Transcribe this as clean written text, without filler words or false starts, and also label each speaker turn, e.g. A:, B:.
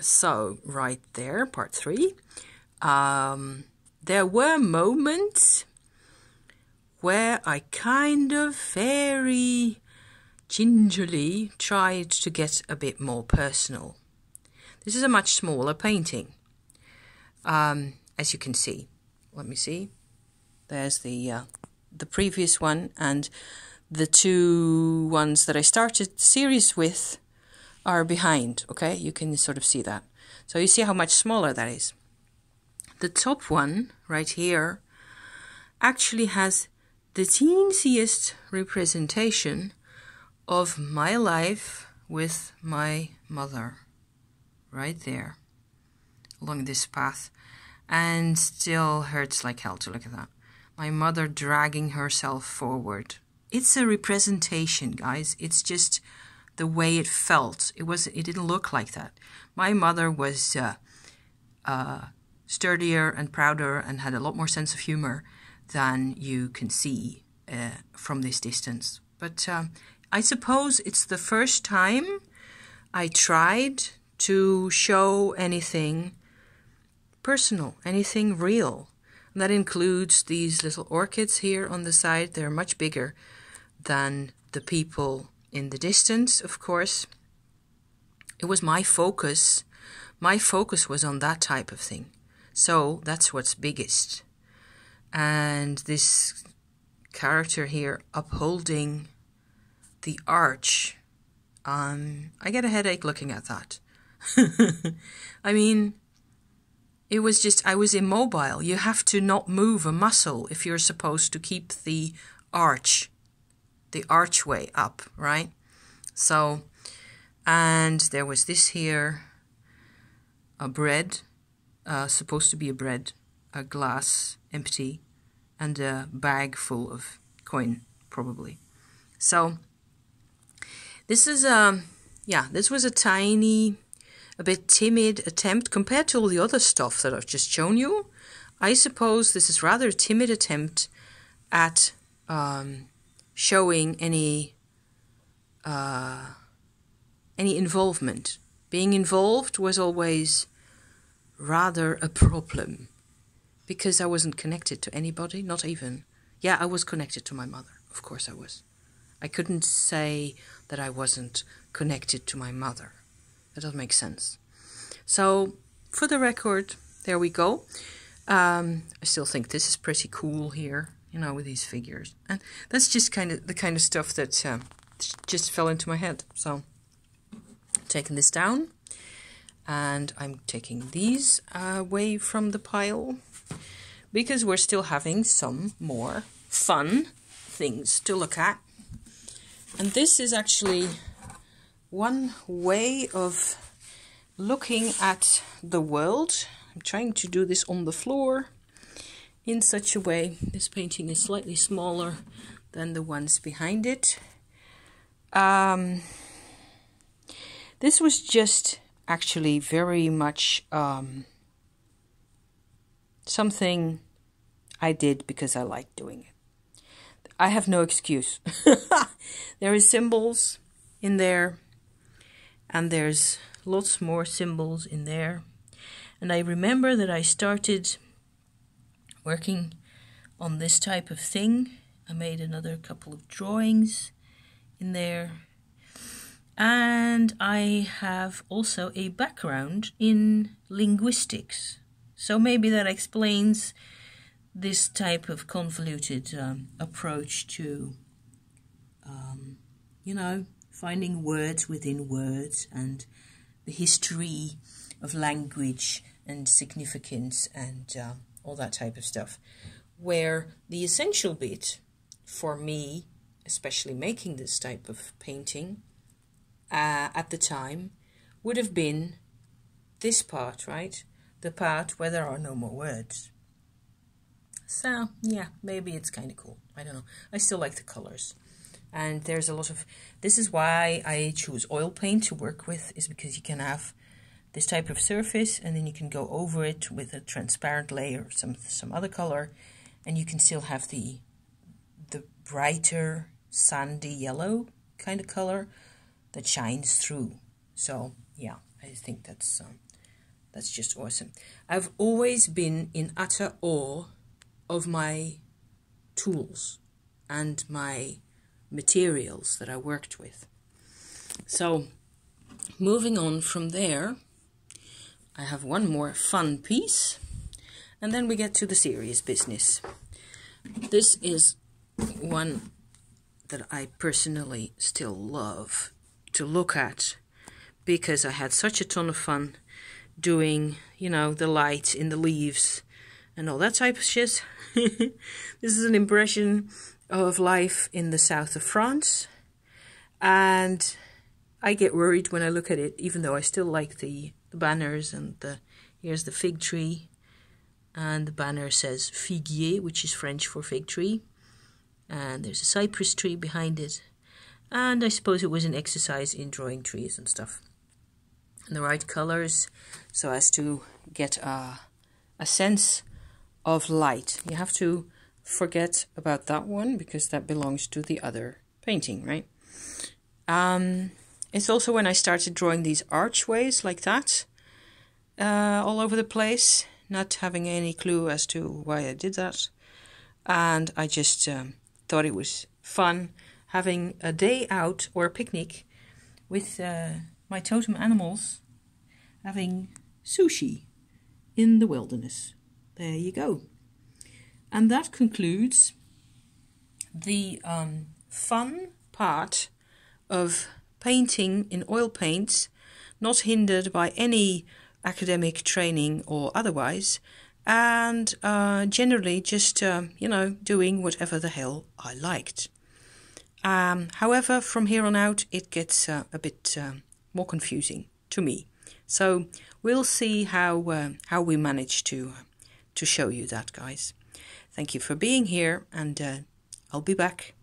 A: So right there, part 3. There were moments where I kind of very gingerly tried to get a bit more personal. This is a much smaller painting, as you can see. Let me see. There's the previous one, and the 2 ones that I started the series with are behind, okay? You can sort of see that. So you see how much smaller that is. The top one, right here, actually has the teensiest representation of my life with my mother. Right there, along this path. And still hurts like hell to look at that. My mother dragging herself forward. It's a representation, guys. It's just the way it felt. It didn't look like that. My mother was sturdier and prouder and had a lot more sense of humor than you can see from this distance. But I suppose it's the first time I tried to show anything personal, anything real. And that includes these little orchids here on the side. They're much bigger than the people in the distance, of course. It was my focus. My focus was on that type of thing. So that's what's biggest. And this character here upholding the arch, I get a headache looking at that. I mean, it was just, I was immobile. You have to not move a muscle if you're supposed to keep the archway up, right? So, and there was this here, a bread, supposed to be a bread, a glass empty, and a bag full of coin, probably. So, this is this was a tiny, a bit timid attempt compared to all the other stuff that I've just shown you. I suppose this is rather a timid attempt at showing any involvement. Being involved was always rather a problem because I wasn't connected to anybody, not even. Yeah, I was connected to my mother. Of course I was. I couldn't say that I wasn't connected to my mother. That doesn't make sense. So, for the record, there we go. I still think this is pretty cool here, you know, with these figures. And that's just kind of the kind of stuff that just fell into my head. So, taking this down. And I'm taking these away from the pile. Because we're still having some more fun things to look at. And this is actually one way of looking at the world. I'm trying to do this on the floor in such a way. This painting is slightly smaller than the ones behind it. This was just actually very much something I did because I like doing it. I have no excuse. There is symbols in there, and there's lots more symbols in there. And I remember that I started working on this type of thing. I made another couple of drawings in there. And I have also a background in linguistics. So maybe that explains this type of convoluted approach to, you know, finding words within words and the history of language and significance and all that type of stuff. Where the essential bit for me, especially making this type of painting at the time, would have been this part, right? The part where there are no more words. So, yeah, maybe it's kind of cool. I don't know. I still like the colors. And there's a lot of... This is why I choose oil paint to work with, is because you can have this type of surface and then you can go over it with a transparent layer of some other color, and you can still have the brighter sandy yellow kind of color that shines through. So, yeah, I think that's That's just awesome. I've always been in utter awe of my tools and my materials that I worked with. So, moving on from there, I have one more fun piece, and then we get to the serious business. This is one that I personally still love to look at, because I had such a ton of fun doing, you know, the light in the leaves and all that type of shit. This is an impression of life in the south of France, and I get worried when I look at it, even though I still like the banners, and here's the fig tree, and the banner says figuier, which is French for fig tree, and there's a cypress tree behind it, and I suppose it was an exercise in drawing trees and stuff, and the right colors, so as to get a sense of light. You have to forget about that one, because that belongs to the other painting, right? It's also when I started drawing these archways like that, all over the place, not having any clue as to why I did that. And I just thought it was fun having a day out or a picnic with my totem animals, having sushi in the wilderness. There you go. And that concludes the fun part of painting in oil paints, not hindered by any academic training or otherwise, and generally just, you know, doing whatever the hell I liked. However, from here on out, it gets a bit more confusing to me. So we'll see how we manage to show you that, guys. Thank you for being here, and I'll be back